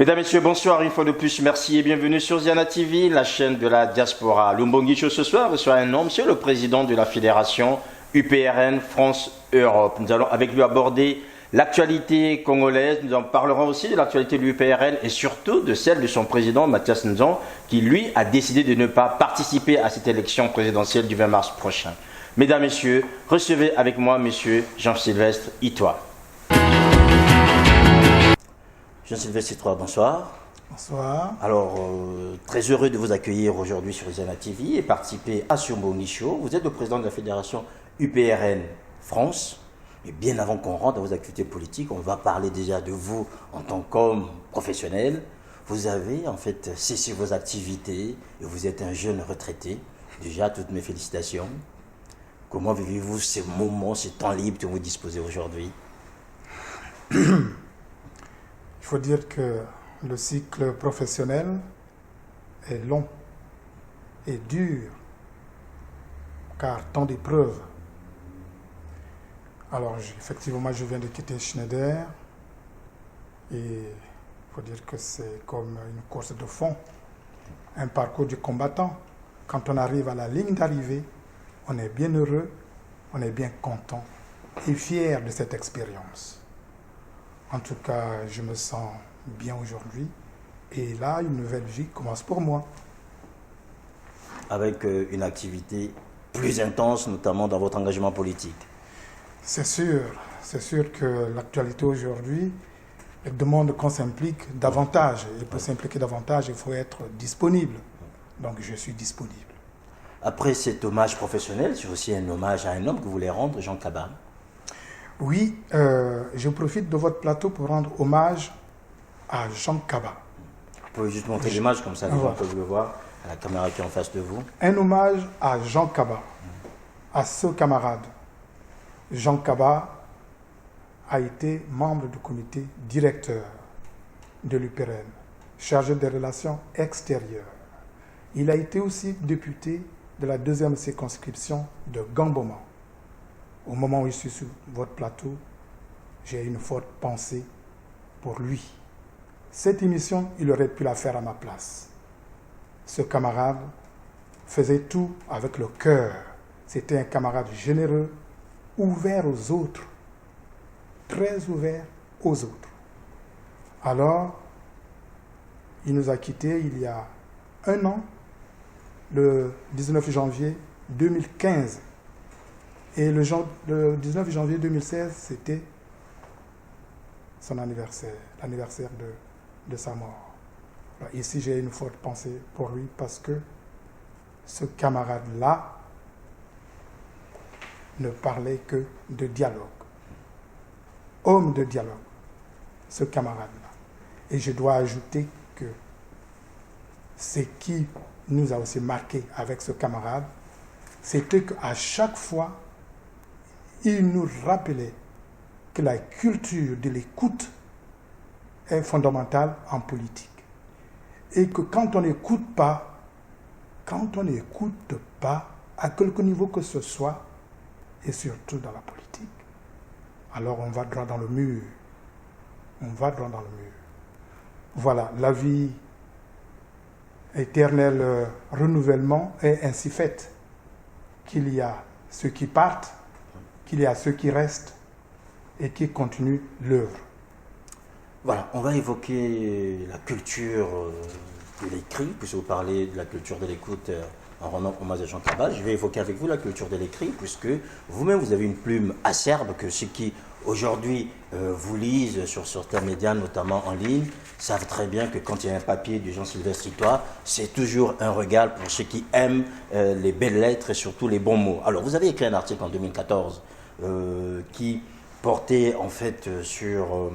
Mesdames, Messieurs, bonsoir une fois de plus. Merci et bienvenue sur Ziana TV, la chaîne de la diaspora. Lumbongi Show ce soir reçoit un homme, c'est le président de la fédération UPRN France-Europe. Nous allons avec lui aborder l'actualité congolaise. Nous en parlerons aussi de l'actualité de l'UPRN et surtout de celle de son président Mathias Nzon, qui lui a décidé de ne pas participer à cette élection présidentielle du 20 mars prochain. Mesdames, Messieurs, recevez avec moi Monsieur Jean-Sylvestre Itoa. Jean-Sylvestre Itoa, bonsoir. Bonsoir. Alors, très heureux de vous accueillir aujourd'hui sur Ziana TV et participer à Lumbongi Show. Vous êtes le président de la fédération UPRN France. Et bien avant qu'on rentre dans vos activités politiques, on va parler déjà de vous en tant qu'homme professionnel. Vous avez en fait cessé vos activités et vous êtes un jeune retraité. Déjà, toutes mes félicitations. Comment vivez-vous ces moments, ces temps libres dont vous disposez aujourd'hui? Il faut dire que le cycle professionnel est long et dur, car tant d'épreuves. Alors, effectivement, je viens de quitter Schneider et il faut dire que c'est comme une course de fond, un parcours du combattant. Quand on arrive à la ligne d'arrivée, on est bien heureux, on est bien content et fier de cette expérience. En tout cas, je me sens bien aujourd'hui et là, une nouvelle vie commence pour moi. Avec une activité plus intense, notamment dans votre engagement politique. C'est sûr que l'actualité aujourd'hui demande qu'on s'implique davantage. Et pour s'impliquer davantage, il faut être disponible. Donc je suis disponible. Après cet hommage professionnel, c'est aussi un hommage à un homme que vous voulez rendre, Jean Kaba. Oui, je profite de votre plateau pour rendre hommage à Jean Kaba. Vous pouvez juste montrer l'image comme ça, les gens peuvent le voir, à la caméra qui est en face de vous. Un hommage à Jean Kaba, à ce camarade. Jean Kaba a été membre du comité directeur de l'UPRN, chargé des relations extérieures. Il a été aussi député de la 2e circonscription de Gamboma. Au moment où je suis sur votre plateau, j'ai une forte pensée pour lui. Cette émission, il aurait pu la faire à ma place. Ce camarade faisait tout avec le cœur. C'était un camarade généreux, ouvert aux autres, très ouvert aux autres. Alors, il nous a quittés il y a un an, le 19 janvier 2015. Et le 19 janvier 2016, c'était son anniversaire, l'anniversaire de sa mort. Alors ici, j'ai une forte pensée pour lui parce que ce camarade-là ne parlait que de dialogue. Homme de dialogue, ce camarade-là. Et je dois ajouter que ce qui nous a aussi marqué avec ce camarade, c'était qu'à chaque fois, il nous rappelait que la culture de l'écoute est fondamentale en politique. Et que quand on n'écoute pas à quelque niveau que ce soit, et surtout dans la politique, alors on va droit dans le mur. On va droit dans le mur. Voilà, la vie éternelle renouvellement est ainsi faite qu'il y a ceux qui partent, qu'il y a ceux qui restent et qui continuent l'œuvre. Voilà, on va évoquer la culture de l'écrit, puisque vous parlez de la culture de l'écoute en rendant hommage à Jean Kaba. Je vais évoquer avec vous la culture de l'écrit, puisque vous-même, vous avez une plume acerbe que ceux qui, aujourd'hui, vous lisent sur certains médias, notamment en ligne, savent très bien que quand il y a un papier du Jean-Sylvestre Itoa, c'est toujours un régal pour ceux qui aiment les belles lettres et surtout les bons mots. Alors, vous avez écrit un article en 2014 qui portait en fait sur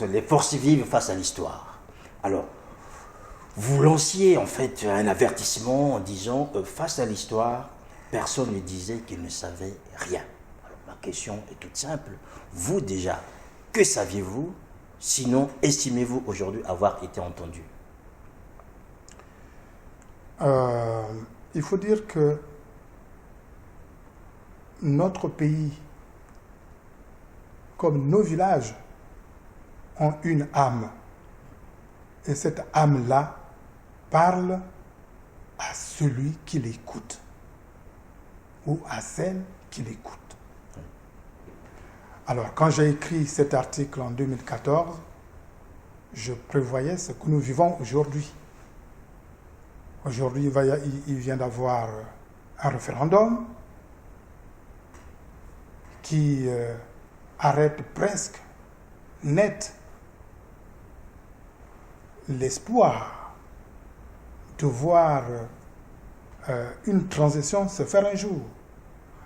les forces vives face à l'histoire. Alors, vous lanciez en fait un avertissement en disant face à l'histoire, personne ne disait qu'il ne savait rien. Alors, ma question est toute simple. Vous déjà, que saviez-vous? Sinon, estimez-vous aujourd'hui avoir été entendu? Il faut dire que notre pays, comme nos villages, ont une âme. Et cette âme-là parle à celui qui l'écoute ou à celle qui l'écoute. Alors, quand j'ai écrit cet article en 2014, je prévoyais ce que nous vivons aujourd'hui. Aujourd'hui, il vient d'avoir un référendum qui arrête presque net l'espoir de voir une transition se faire un jour,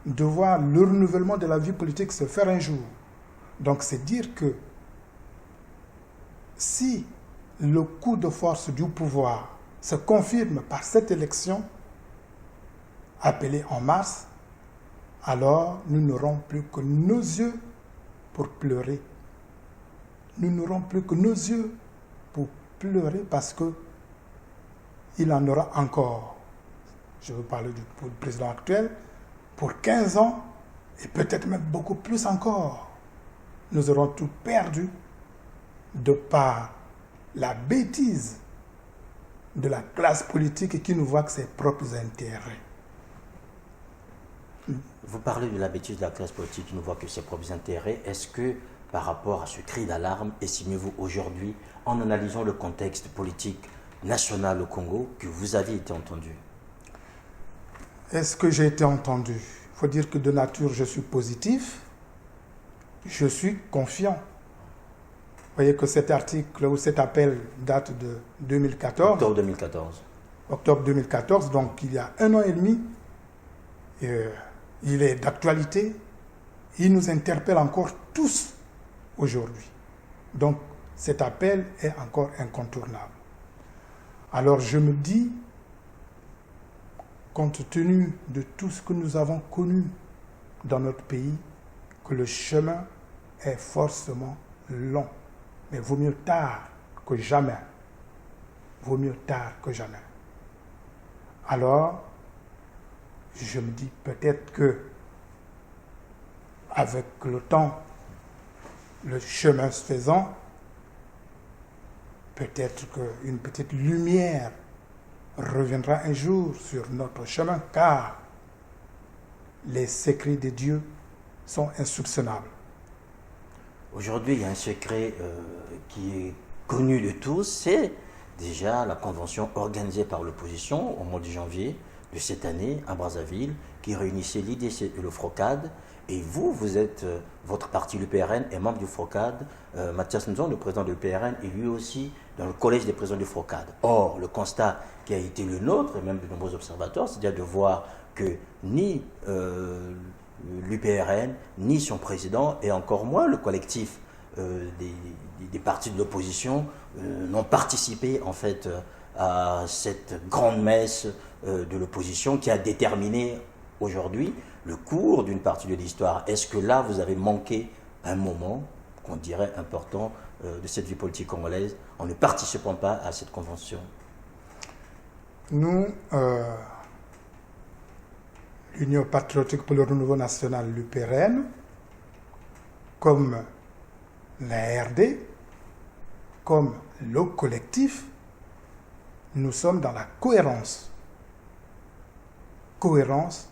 de voir le renouvellement de la vie politique se faire un jour. Donc c'est dire que si le coup de force du pouvoir se confirme par cette élection appelée en mars, alors nous n'aurons plus que nos yeux pour pleurer. Nous n'aurons plus que nos yeux pour pleurer parce que il en aura encore, je veux parler du président actuel, pour 15 ans et peut-être même beaucoup plus encore. Nous aurons tout perdu de par la bêtise de la classe politique qui ne voit que ses propres intérêts. Vous parlez de la bêtise de la classe politique qui ne voit que ses propres intérêts. Est-ce que, par rapport à ce cri d'alarme, estimez-vous aujourd'hui, en analysant le contexte politique national au Congo, que vous avez été entendu? Est-ce que j'ai été entendu? Il faut dire que de nature, je suis positif, je suis confiant. Vous voyez que cet article ou cet appel date de 2014. Octobre 2014. Octobre 2014, donc il y a 1 an et demi. Il est d'actualité. Il nous interpelle encore tous aujourd'hui. Donc cet appel est encore incontournable. Alors je me dis, compte tenu de tout ce que nous avons connu dans notre pays, que le chemin est forcément long. Mais vaut mieux tard que jamais. Vaut mieux tard que jamais. Alors, je me dis peut-être que, avec le temps, le chemin se faisant, peut-être qu'une petite lumière reviendra un jour sur notre chemin, car les secrets de Dieu sont insoupçonnables. Aujourd'hui, il y a un secret qui est connu de tous, c'est déjà la convention organisée par l'opposition au mois de janvier de cette année à Brazzaville, qui réunissait l'IDC et le FROCAD. Et vous êtes, votre parti, l'UPRN, est membre du FROCAD. Mathias Nzon, le président de l'UPRN, est lui aussi dans le collège des présidents du FROCAD. Or, le constat qui a été le nôtre, et même de nombreux observateurs, c'est-à-dire de voir que ni l'UPRN, ni son président, et encore moins le collectif des partis de l'opposition, n'ont participé en fait à cette grande messe de l'opposition qui a déterminé aujourd'hui le cours d'une partie de l'histoire. Est-ce que là, vous avez manqué un moment qu'on dirait important de cette vie politique congolaise en ne participant pas à cette convention? Nous, l'Union patriotique pour le renouveau national, l'UPRN, comme la RD, comme le collectif, nous sommes dans la cohérence. Cohérence,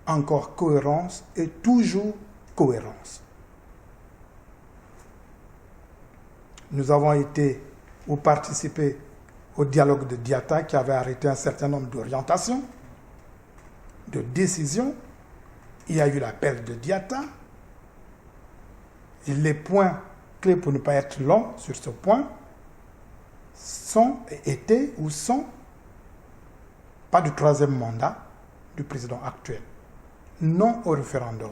encore cohérence et toujours cohérence. Nous avons été ou participé au dialogue de Diata qui avait arrêté un certain nombre d'orientations, de décisions. Il y a eu l'appel de Diata. Et les points clés pour ne pas être long sur ce point étaient ou sont pas du 3e mandat du président actuel, non au référendum,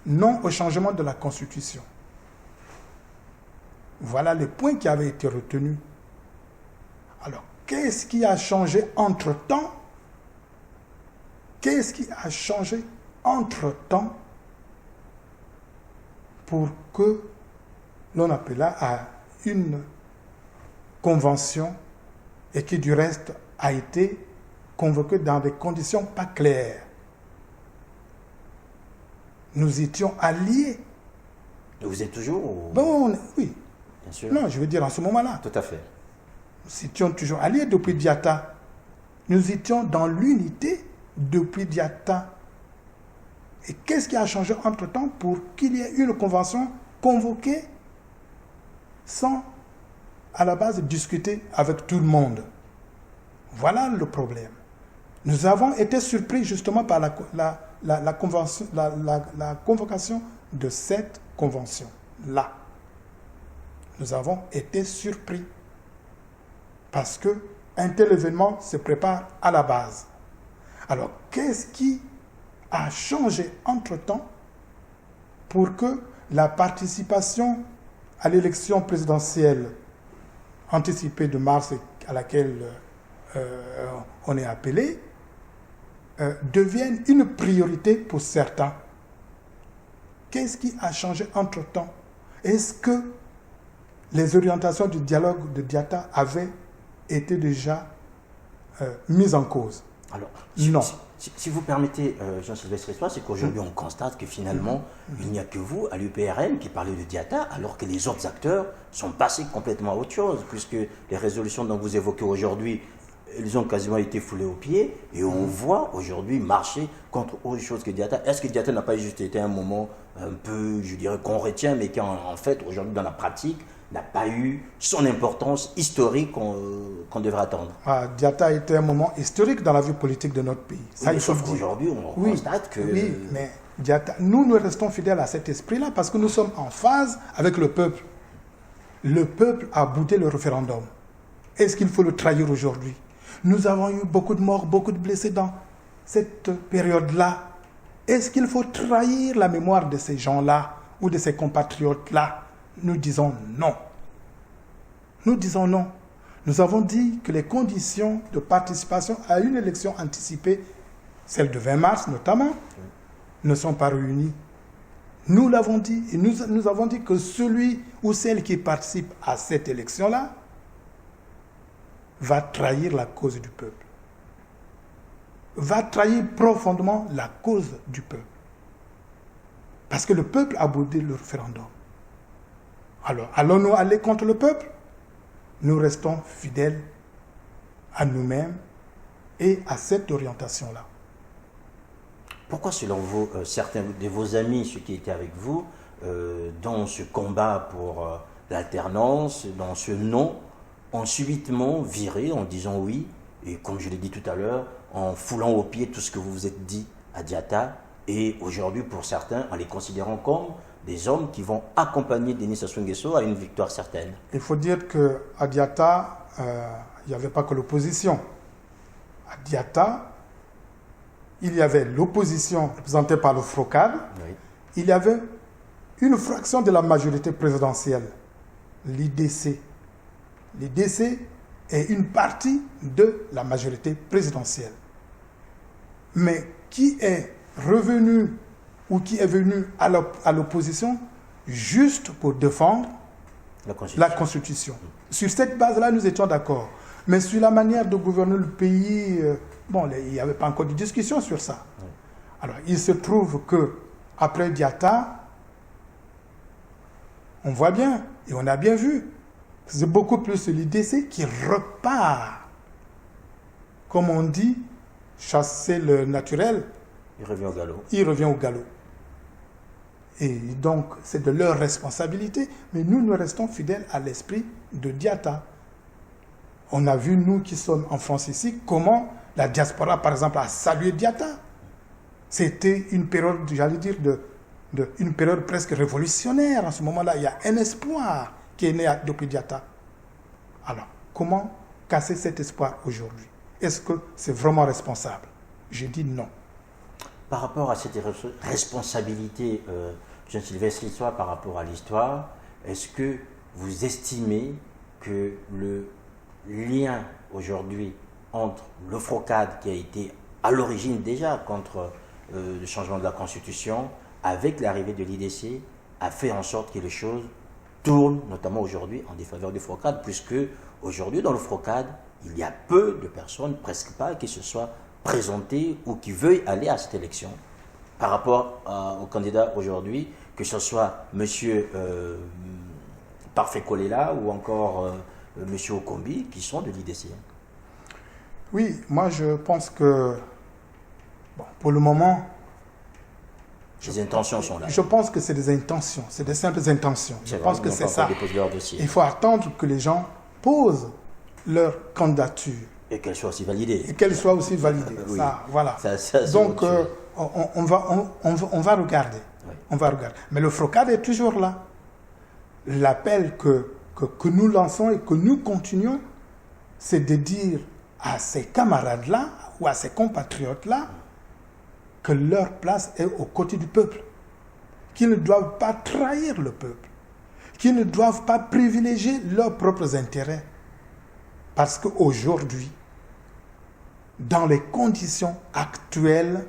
non au changement de la Constitution. Voilà les points qui avaient été retenus. Alors, qu'est-ce qui a changé entre-temps? Qu'est-ce qui a changé entre-temps pour que l'on appela à une convention et qui du reste a été convoquée dans des conditions pas claires? Nous étions alliés. Vous êtes toujours Bon, oui. Bien sûr. Non, je veux dire en ce moment-là. Tout à fait. Nous étions toujours alliés depuis Diatta. Nous étions dans l'unité depuis Diatta. Et qu'est-ce qui a changé entre-temps pour qu'il y ait une convention convoquée sans, à la base, discuter avec tout le monde? Voilà le problème. Nous avons été surpris justement par la convocation de cette convention-là. Nous avons été surpris parce qu'un tel événement se prépare à la base. Alors, qu'est-ce qui a changé entre-temps pour que la participation à l'élection présidentielle anticipée de mars à laquelle on est appelé devienne une priorité pour certains? Qu'est-ce qui a changé entre-temps? Est-ce que les orientations du dialogue de Diatta avaient été déjà mises en cause? Alors, non. Si vous permettez, Jean-Sylvestre Histoire, c'est qu'aujourd'hui on constate que finalement, il n'y a que vous, à l'UPRN, qui parlez de Diatta, alors que les autres acteurs sont passés complètement à autre chose, puisque les résolutions dont vous évoquez aujourd'hui, elles ont quasiment été foulées aux pieds, et on voit aujourd'hui marcher contre autre chose que Diatta. Est-ce que Diatta n'a pas juste été un moment un peu, je dirais, qu'on retient, mais qui en fait, aujourd'hui, dans la pratique, n'a pas eu son importance historique qu'on devrait attendre? Diatta a été un moment historique dans la vie politique de notre pays. Ça, oui, sauf qu'aujourd'hui, on constate que... Oui, mais Diatta, nous restons fidèles à cet esprit-là parce que nous sommes en phase avec le peuple. Le peuple a boudé le référendum. Est-ce qu'il faut le trahir aujourd'hui? Nous avons eu beaucoup de morts, beaucoup de blessés dans cette période-là. Est-ce qu'il faut trahir la mémoire de ces gens-là ou de ces compatriotes-là? Nous disons non. Nous disons non. Nous avons dit que les conditions de participation à une élection anticipée, celle de 20 mars notamment, ne sont pas réunies. Nous l'avons dit et nous avons dit que celui ou celle qui participe à cette élection-là va trahir la cause du peuple. Va trahir profondément la cause du peuple. Parce que le peuple a boudé le référendum. Alors, allons-nous aller contre le peuple? Nous restons fidèles à nous-mêmes et à cette orientation-là. Pourquoi, selon vous, certains de vos amis, ceux qui étaient avec vous, dans ce combat pour l'alternance, dans ce non, ont subitement viré en disant oui, et comme je l'ai dit tout à l'heure, en foulant au pied tout ce que vous vous êtes dit à Diatta, et aujourd'hui, pour certains, en les considérant comme des hommes qui vont accompagner Denis Sassou Nguesso à une victoire certaine? Il faut dire qu'à Diatta, il n'y avait pas que l'opposition. À Diatta, il y avait l'opposition représentée par le FROCAD, oui. Il y avait une fraction de la majorité présidentielle, l'IDC. L'IDC est une partie de la majorité présidentielle. Mais qui est revenu ou qui est venu à l'opposition juste pour défendre la Constitution. Sur cette base-là, nous étions d'accord. Mais sur la manière de gouverner le pays, il n'y avait pas encore de discussion sur ça. Oui. Alors, il se trouve qu'après Diatta, on voit bien, et on a bien vu, c'est beaucoup plus l'IDC qui repart. Comme on dit, chasser le naturel. Il revient au galop. Il revient au galop. Et donc, c'est de leur responsabilité, mais nous restons fidèles à l'esprit de Diatta. On a vu, nous qui sommes en France ici, comment la diaspora, par exemple, a salué Diatta. C'était une période, j'allais dire, une période presque révolutionnaire. En ce moment-là, il y a un espoir qui est né depuis Diatta. Alors, comment casser cet espoir aujourd'hui? Est-ce que c'est vraiment responsable? Je dis non. Par rapport à cette responsabilité, Jean-Sylvestre Histoire, par rapport à l'histoire, est-ce que vous estimez que le lien aujourd'hui entre le FROCAD, qui a été à l'origine déjà contre le changement de la Constitution, avec l'arrivée de l'IDC, a fait en sorte que les choses tournent, notamment aujourd'hui, en défaveur du FROCAD, puisque aujourd'hui, dans le FROCAD, il y a peu de personnes, presque pas, qui se soient présentées ou qui veuillent aller à cette élection par rapport aux candidats aujourd'hui, que ce soit M. Parfait Kolela ou encore M. Okombi qui sont de l'IDC. Oui, moi je pense que, bon, pour le moment, les intentions sont là. Je pense que c'est des intentions, c'est des simples intentions. Je pense que c'est ça. Il faut attendre que les gens posent leur candidature. Et qu'elle soit aussi validée. Et qu'elle soit aussi validée. Oui. Ça, voilà. Ça, donc, on va regarder. Oui. On va regarder. Mais le FROCAD est toujours là. L'appel que nous lançons et que nous continuons, c'est de dire à ces camarades-là ou à ces compatriotes-là que leur place est aux côtés du peuple, qu'ils ne doivent pas trahir le peuple, qu'ils ne doivent pas privilégier leurs propres intérêts. Parce qu'aujourd'hui, dans les conditions actuelles,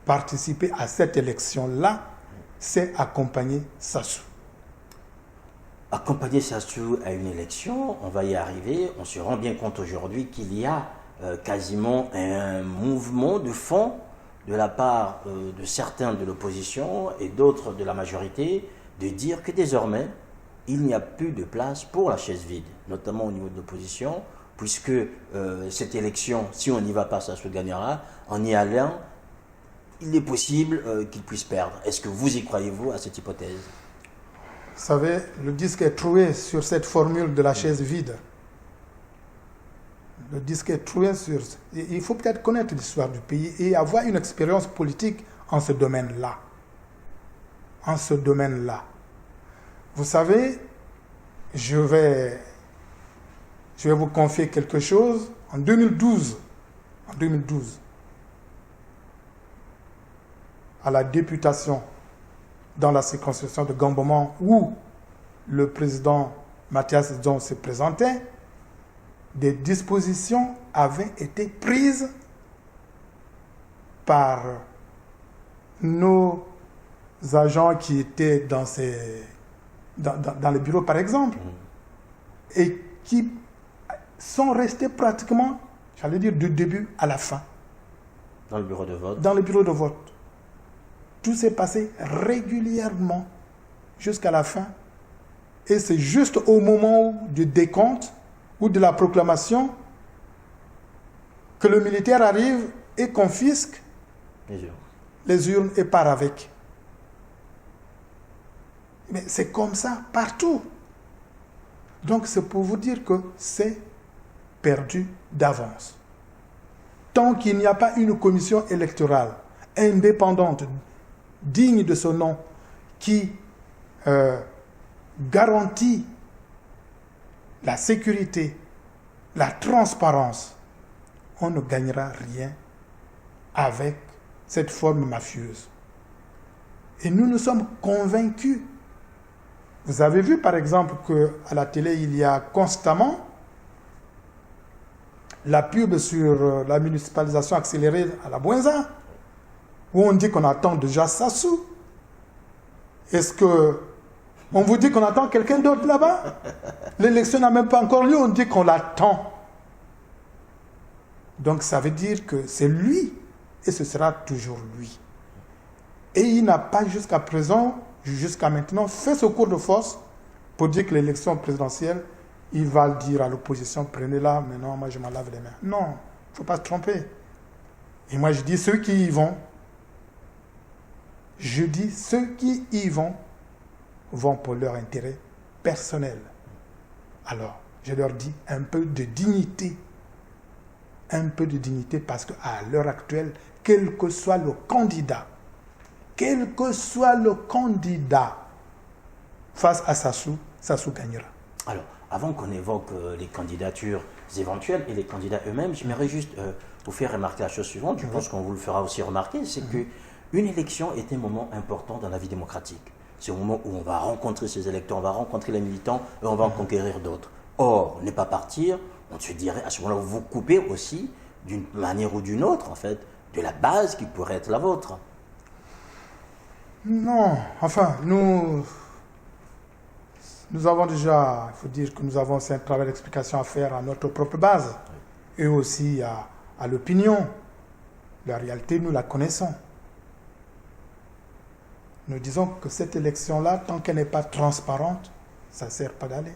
participer à cette élection-là, c'est accompagner Sassou. Accompagner Sassou à une élection, on va y arriver. On se rend bien compte aujourd'hui qu'il y a quasiment un mouvement de fond de la part de certains de l'opposition et d'autres de la majorité de dire que désormais, il n'y a plus de place pour la chaise vide, notamment au niveau de l'opposition, puisque cette élection, si on n'y va pas, ça se gagnera. En y allant, il est possible qu'il puisse perdre. Est-ce que vous y croyez-vous à cette hypothèse? Vous savez, le disque est trouvé sur cette formule de la chaise vide. Le disque est trouvé sur... Il faut peut-être connaître l'histoire du pays et avoir une expérience politique en ce domaine-là. En ce domaine-là. Vous savez, je vais vous confier quelque chose. En 2012, à la députation dans la circonscription de Gambomant, où le président Mathias Dzong se présentait, des dispositions avaient été prises par nos agents qui étaient dans les bureaux, par exemple, et qui sont restés pratiquement, j'allais dire, du début à la fin. Dans le bureau de vote. Dans le bureau de vote. Tout s'est passé régulièrement jusqu'à la fin. Et c'est juste au moment du décompte ou de la proclamation que le militaire arrive et confisque les urnes et part avec. Mais c'est comme ça partout. Donc c'est pour vous dire que c'est perdu d'avance. Tant qu'il n'y a pas une commission électorale indépendante, digne de ce nom, qui garantit la sécurité, la transparence, on ne gagnera rien avec cette forme mafieuse. Et nous sommes convaincus. Vous avez vu par exemple qu'à la télé, il y a constamment la pub sur la municipalisation accélérée à la Bouenza, où on dit qu'on attend déjà Sassou. Est-ce que on vous dit qu'on attend quelqu'un d'autre là-bas? L'élection n'a même pas encore lieu, on dit qu'on l'attend. Donc ça veut dire que c'est lui, et ce sera toujours lui. Et il n'a pas jusqu'à présent, jusqu'à maintenant, fait ce cours de force pour dire que l'élection présidentielle, il va dire à l'opposition, prenez-la, maintenant moi je m'en lave les mains. Non, il ne faut pas se tromper. Et moi je dis, ceux qui y vont, vont pour leur intérêt personnel. Alors, je leur dis un peu de dignité. Un peu de dignité parce qu'à l'heure actuelle, quel que soit le candidat, face à Sassou, Sassou gagnera. Alors, avant qu'on évoque les candidatures éventuelles et les candidats eux-mêmes, j'aimerais juste vous faire remarquer la chose suivante, je pense qu'on vous le fera aussi remarquer, c'est qu'une élection est un moment important dans la vie démocratique. C'est au moment où on va rencontrer ses électeurs, on va rencontrer les militants et on va en conquérir d'autres. Or, ne pas partir, on se dirait, à ce moment-là, vous coupez aussi, d'une manière ou d'une autre, en fait, de la base qui pourrait être la vôtre. Non, enfin, nous avons déjà, il faut dire que nous avons aussi un travail d'explication à faire à notre propre base, et aussi à l'opinion. La réalité, nous la connaissons. Nous disons que cette élection-là, tant qu'elle n'est pas transparente, ça ne sert pas d'aller.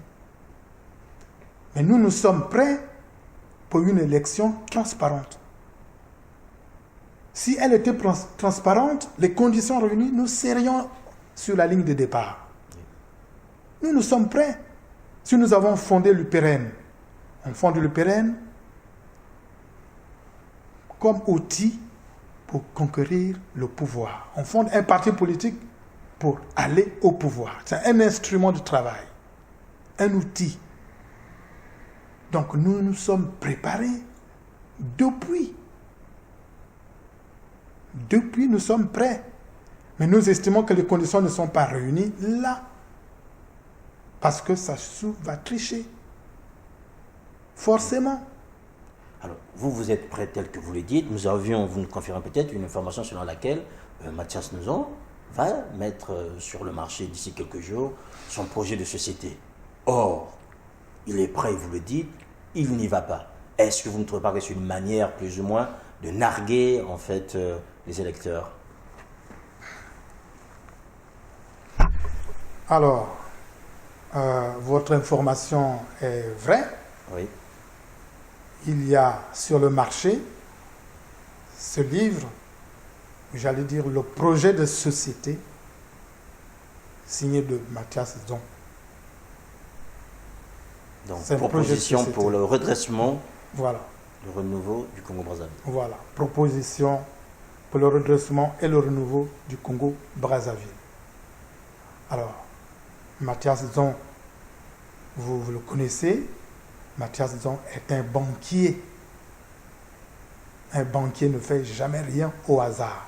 Mais nous sommes prêts pour une élection transparente. Si elle était transparente, les conditions réunies, nous serions sur la ligne de départ. Nous sommes prêts. Si nous avons fondé l'UPRN, on fonde l'UPRN comme outil pour conquérir le pouvoir. On fonde un parti politique pour aller au pouvoir. C'est un instrument de travail, un outil. Donc nous nous sommes préparés depuis. Depuis, nous sommes prêts. Mais nous estimons que les conditions ne sont pas réunies là. Parce que Sassou va tricher. Forcément. Alors, vous êtes prêt tel que vous le dites. Vous nous confirmez peut-être une information selon laquelle Mathias Nzon va mettre sur le marché d'ici quelques jours son projet de société. Or, il est prêt, vous le dites, il n'y va pas. Est-ce que vous ne trouvez pas que c'est une manière, plus ou moins, de narguer, en fait, les électeurs? Alors, votre information est vraie. Oui. Il y a sur le marché ce livre, j'allais dire le projet de société, signé de Mathias Nzon. Donc, proposition pour le redressement, voilà, le renouveau du Congo-Brazzaville. Voilà, proposition pour le redressement et le renouveau du Congo-Brazzaville. Alors, Mathias Nzon, vous le connaissez. Mathias Nzon est un banquier. Un banquier ne fait jamais rien au hasard.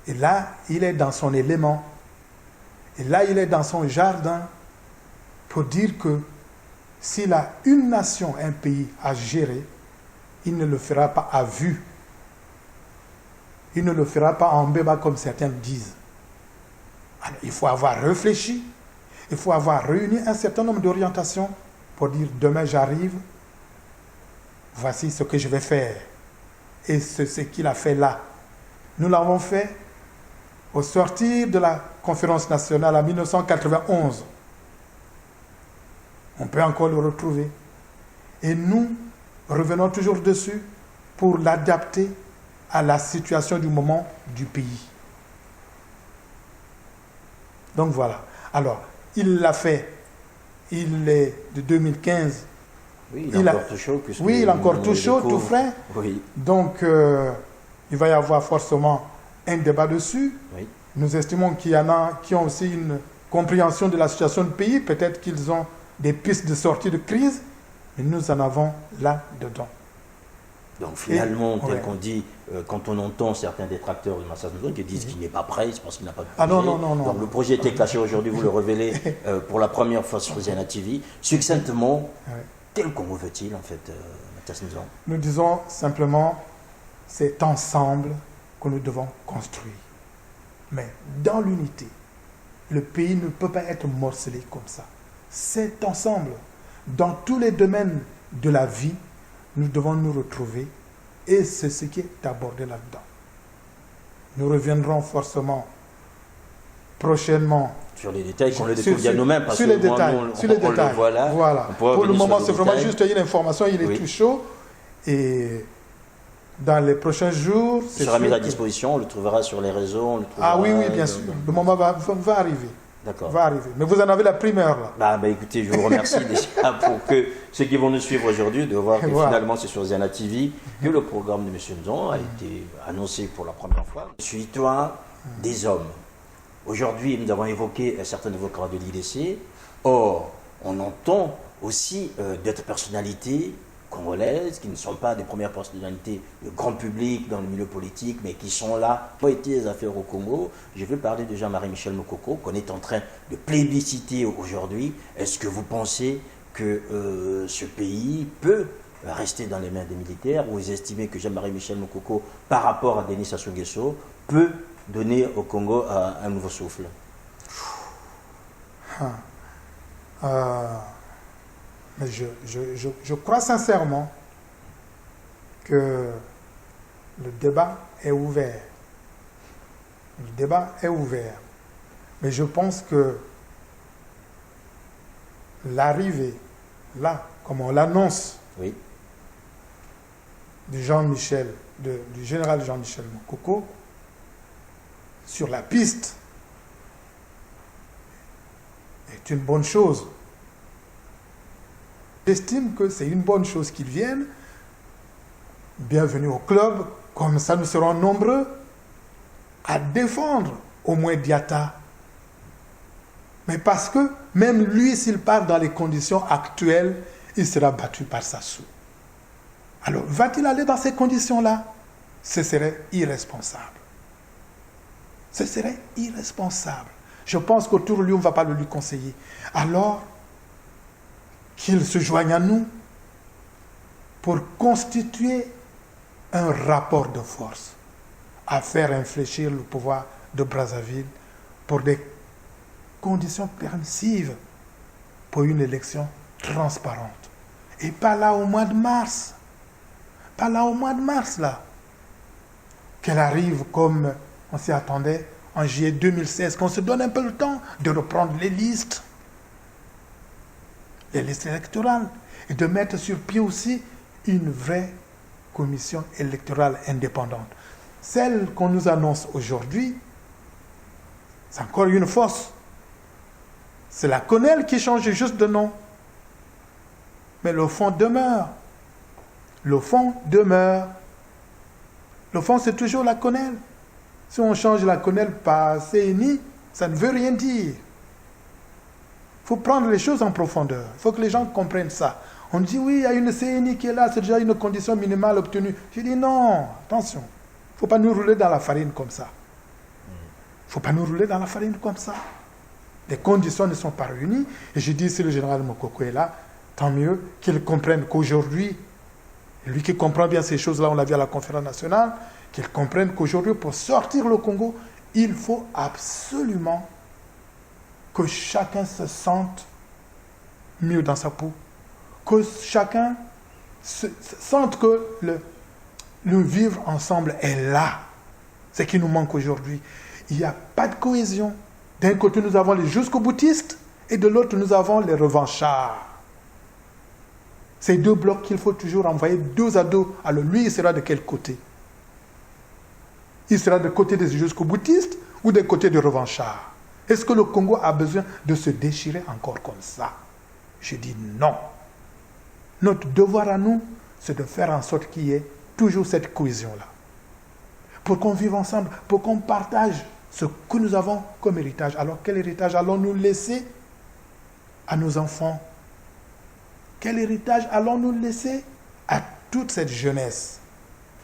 Et là, il est dans son élément. Et là, il est dans son jardin pour dire que s'il a une nation, un pays à gérer, il ne le fera pas à vue. Il ne le fera pas en béba comme certains le disent. Alors, il faut avoir réfléchi. Il faut avoir réuni un certain nombre d'orientations pour dire demain j'arrive, voici ce que je vais faire. Et c'est ce qu'il a fait là. Nous l'avons fait au sortir de la conférence nationale en 1991. On peut encore le retrouver. Et nous revenons toujours dessus pour l'adapter à la situation du moment du pays. Donc voilà. Alors, il l'a fait. Il est de 2015. Oui, il est encore tout chaud. Oui, il est encore tout chaud, tout frais. Oui. Donc, il va y avoir forcément un débat dessus. Oui. Nous estimons qu'il y en a qui ont aussi une compréhension de la situation du pays. Peut-être qu'ils ont des pistes de sortie de crise. Mais nous en avons là-dedans. Donc finalement, tel qu'on dit, quand on entend certains détracteurs de Mathias Nzon qui disent qu'il n'est pas prêt, c'est parce qu'il n'a pas de projet. Ah non, non, non, non. Donc le projet était caché aujourd'hui, vous le révélez pour la première fois sur Ziana TV. Succinctement, quel Congo veut-il en fait, Mathias Nzon? Nous disons simplement, c'est ensemble que nous devons construire. Mais dans l'unité, le pays ne peut pas être morcelé comme ça. C'est ensemble. Dans tous les domaines de la vie, nous devons nous retrouver et c'est ce qui est abordé là-dedans. Nous reviendrons forcément prochainement sur les détails qu'on le découvre à nous-mêmes parce sur que les détails, on le voit là. Voilà. Pour le moment, c'est vraiment juste une information, il est tout chaud et dans les prochains jours, il sera mis à disposition, on le trouvera sur les réseaux, oui, bien sûr. Le moment va arriver. D'accord. Va arriver. Mais vous en avez la primeur là. Écoutez, je vous remercie déjà pour que ceux qui vont nous suivre aujourd'hui de voir que finalement c'est sur Ziana TV que le programme de M. Nzon a été annoncé pour la première fois. Suis-toi des hommes. Aujourd'hui, nous avons évoqué certains de vos cadres de l'IDC. Or, on entend aussi d'autres personnalités congolaises qui ne sont pas des premières personnalités de grand public dans le milieu politique, mais qui sont là pour aider les affaires au Congo. Je veux parler de Jean-Marie Michel Mokoko, qu'on est en train de plébisciter aujourd'hui. Est-ce que vous pensez que ce pays peut rester dans les mains des militaires, ou vous estimez que Jean-Marie Michel Mokoko, par rapport à Denis Sassou Nguesso, peut donner au Congo un nouveau souffle? Mais je crois sincèrement que le débat est ouvert. Le débat est ouvert. Mais je pense que l'arrivée, là, comme on l'annonce, Oui. du général Jean-Michel Mokoko, sur la piste, est une bonne chose. J'estime que c'est une bonne chose qu'ils viennent. Bienvenue au club. Comme ça, nous serons nombreux à défendre au moins Diatta. Mais parce que même lui, s'il part dans les conditions actuelles, il sera battu par Sassou. Alors, va-t-il aller dans ces conditions-là? Ce serait irresponsable. Ce serait irresponsable. Je pense qu'autour de lui, on ne va pas le lui conseiller. Alors, qu'il se joigne à nous pour constituer un rapport de force à faire infléchir le pouvoir de Brazzaville pour des conditions permissives pour une élection transparente. Et pas là au mois de mars. Pas là au mois de mars, là. Qu'elle arrive comme on s'y attendait en juillet 2016, qu'on se donne un peu le temps de reprendre les listes électorales et de mettre sur pied aussi une vraie commission électorale indépendante. Celle qu'on nous annonce aujourd'hui, c'est encore une force. C'est la CONEL qui change juste de nom. Mais le fond demeure. Le fond demeure. Le fond, c'est toujours la CONEL. Si on change la CONEL par CNI, ça ne veut rien dire. Il faut prendre les choses en profondeur. Il faut que les gens comprennent ça. On dit, oui, il y a une CNI qui est là, c'est déjà une condition minimale obtenue. Je dis, non, attention. Il ne faut pas nous rouler dans la farine comme ça. Il ne faut pas nous rouler dans la farine comme ça. Les conditions ne sont pas réunies. Et je dis, si le général Mokoko est là, tant mieux qu'il comprenne qu'aujourd'hui, lui qui comprend bien ces choses-là, on l'a vu à la conférence nationale, qu'il comprenne qu'aujourd'hui, pour sortir le Congo, il faut absolument que chacun se sente mieux dans sa peau. Que chacun sente que le vivre ensemble est là. C'est ce qui nous manque aujourd'hui. Il n'y a pas de cohésion. D'un côté, nous avons les jusqu'au-boutistes et de l'autre, nous avons les revanchards. Ces deux blocs qu'il faut toujours envoyer dos à dos. Alors lui, il sera de quel côté? Il sera du côté des jusqu'au-boutistes ou du côté des revanchards? Est-ce que le Congo a besoin de se déchirer encore comme ça? Je dis non. Notre devoir à nous, c'est de faire en sorte qu'il y ait toujours cette cohésion-là. Pour qu'on vive ensemble, pour qu'on partage ce que nous avons comme héritage. Alors quel héritage allons-nous laisser à nos enfants? Quel héritage allons-nous laisser à toute cette jeunesse?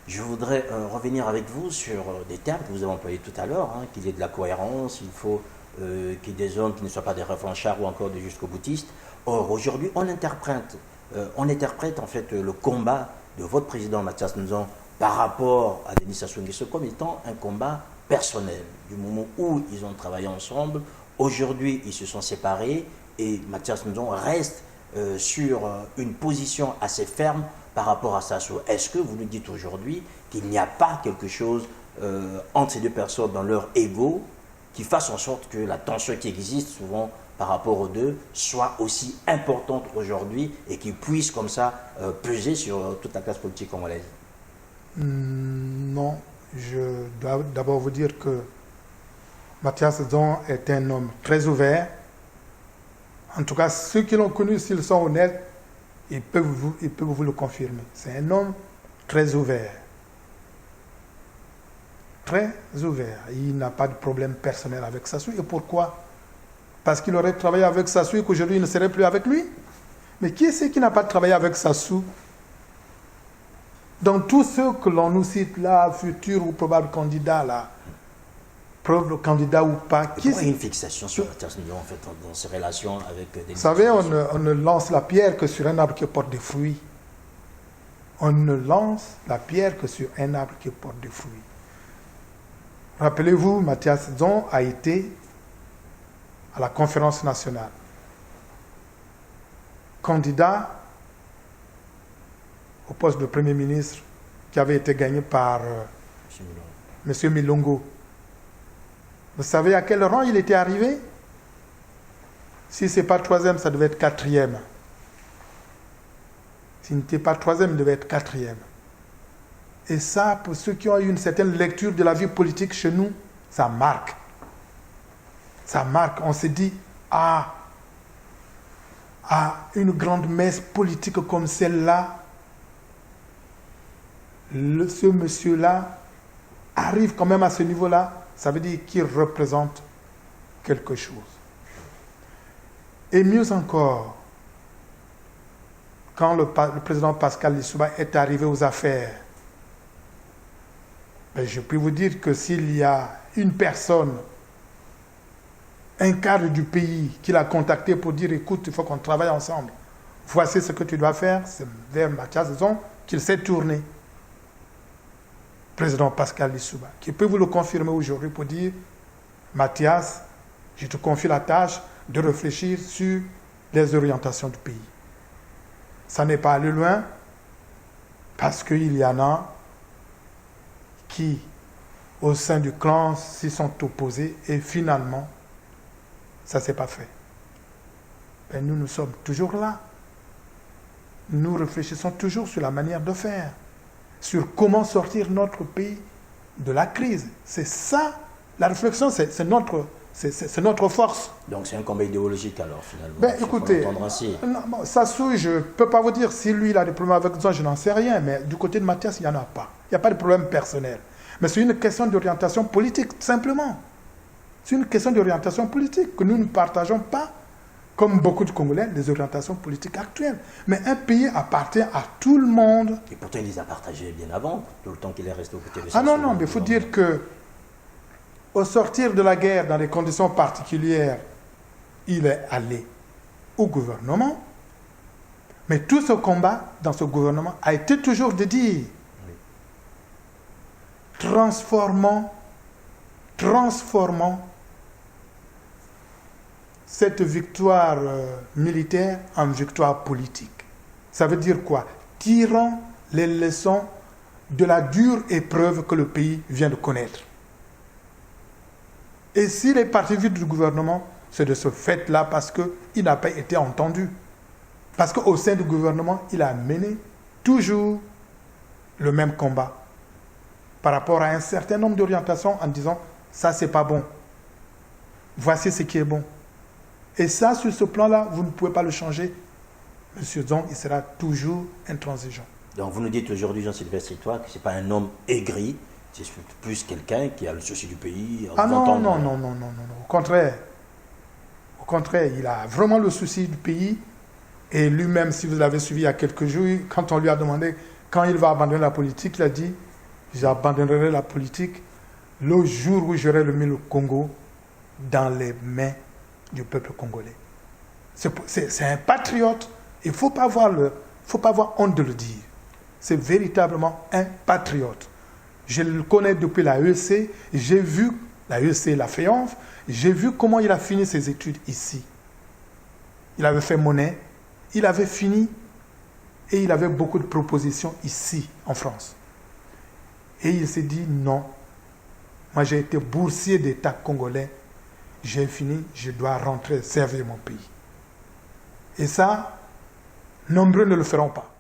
Je voudrais revenir avec vous sur des termes que vous avez employés tout à l'heure, qu'il y ait de la cohérence, il faut qu'il y ait des hommes qui ne soient pas des revanchards ou encore des jusqu'au-boutistes. Or, aujourd'hui, on interprète en fait le combat de votre président Mathias Nzon par rapport à Denis Sassou Nguesso comme étant un combat personnel. Du moment où ils ont travaillé ensemble, aujourd'hui, ils se sont séparés et Mathias Nzon reste sur une position assez ferme par rapport à Sassou. Est-ce que vous nous dites aujourd'hui qu'il n'y a pas quelque chose entre ces deux personnes dans leur ego qui fasse en sorte que la tension qui existe souvent par rapport aux deux soit aussi importante aujourd'hui et qui puisse comme ça peser sur toute la classe politique congolaise? Non, je dois d'abord vous dire que Mathias Nzon est un homme très ouvert. En tout cas, ceux qui l'ont connu, s'ils sont honnêtes, ils peuvent vous le confirmer. C'est un homme très ouvert. Très ouvert. Il n'a pas de problème personnel avec Sassou. Et pourquoi? Parce qu'il aurait travaillé avec Sassou et qu'aujourd'hui il ne serait plus avec lui. Mais qui est-ce qui n'a pas travaillé avec Sassou? Dans tous ceux que l'on nous cite là, futurs ou probables candidats là, preuve candidat ou pas. Pourquoi une fixation sur Mathias Nzon en fait dans ses relations avec des... Vous savez, on ne lance la pierre que sur un arbre qui porte des fruits. On ne lance la pierre que sur un arbre qui porte des fruits. Rappelez-vous, Mathias Nzon a été à la conférence nationale candidat au poste de Premier ministre qui avait été gagné par M. Milongo. Vous savez à quel rang il était arrivé? Si ce n'est pas troisième, ça devait être quatrième. S'il n'était pas troisième, il devait être quatrième. Et ça, pour ceux qui ont eu une certaine lecture de la vie politique chez nous, ça marque. Ça marque. On se dit, une grande messe politique comme celle-là, ce monsieur-là arrive quand même à ce niveau-là, ça veut dire qu'il représente quelque chose. Et mieux encore, quand le président Pascal Lissouba est arrivé aux affaires, je peux vous dire que s'il y a une personne, un cadre du pays qui l'a contacté pour dire, écoute, il faut qu'on travaille ensemble, voici ce que tu dois faire, c'est vers Mathias Zong qu'il s'est tourné. Président Pascal Lissouba, qui peut vous le confirmer aujourd'hui pour dire, Mathias, je te confie la tâche de réfléchir sur les orientations du pays. Ça n'est pas allé loin, parce qu'il y en a qui, au sein du clan, s'y sont opposés, et finalement, ça ne s'est pas fait. Mais nous sommes toujours là. Nous réfléchissons toujours sur la manière de faire, sur comment sortir notre pays de la crise. C'est ça, la réflexion, c'est notre force. Donc c'est un combat idéologique alors finalement. Écoutez, Sassou, je ne peux pas vous dire si lui il a des problèmes avec ça, je n'en sais rien, mais du côté de Mathias, il n'y en a pas. Il n'y a pas de problème personnel. Mais c'est une question d'orientation politique, simplement. C'est une question d'orientation politique que nous ne partageons pas, comme beaucoup de Congolais, les orientations politiques actuelles. Mais un pays appartient à tout le monde. Et pourtant, il les a partagées bien avant, tout le temps qu'il est resté aux côtés de non, mais il faut dire que au sortir de la guerre, dans des conditions particulières, il est allé au gouvernement. Mais tout ce combat dans ce gouvernement a été toujours de dire transformons cette victoire militaire en victoire politique. Ça veut dire quoi? Tirons les leçons de la dure épreuve que le pays vient de connaître. Et s'il est parti vite du gouvernement, c'est de ce fait-là parce qu'il n'a pas été entendu. Parce qu'au sein du gouvernement, il a mené toujours le même combat par rapport à un certain nombre d'orientations en disant « ça, c'est pas bon. Voici ce qui est bon. » Et ça, sur ce plan-là, vous ne pouvez pas le changer. Monsieur Zong, il sera toujours intransigeant. Donc vous nous dites aujourd'hui, Jean-Sylvestre Itouak, que ce n'est pas un homme aigri, c'est plus quelqu'un qui a le souci du pays. Non. Au contraire, il a vraiment le souci du pays. Et lui-même, si vous l'avez suivi il y a quelques jours, quand on lui a demandé quand il va abandonner la politique, il a dit « j'abandonnerai la politique le jour où j'aurai remis le Congo dans les mains du peuple congolais. » C'est un patriote. Il ne faut pas avoir honte de le dire. C'est véritablement un patriote. Je le connais depuis la EEC. J'ai vu la EEC, la FEONF. J'ai vu comment il a fini ses études ici. Il avait fait monnaie. Il avait fini et il avait beaucoup de propositions ici, en France. Et il s'est dit non. Moi, j'ai été boursier d'État congolais. J'ai fini, je dois rentrer servir mon pays. Et ça, nombreux ne le feront pas.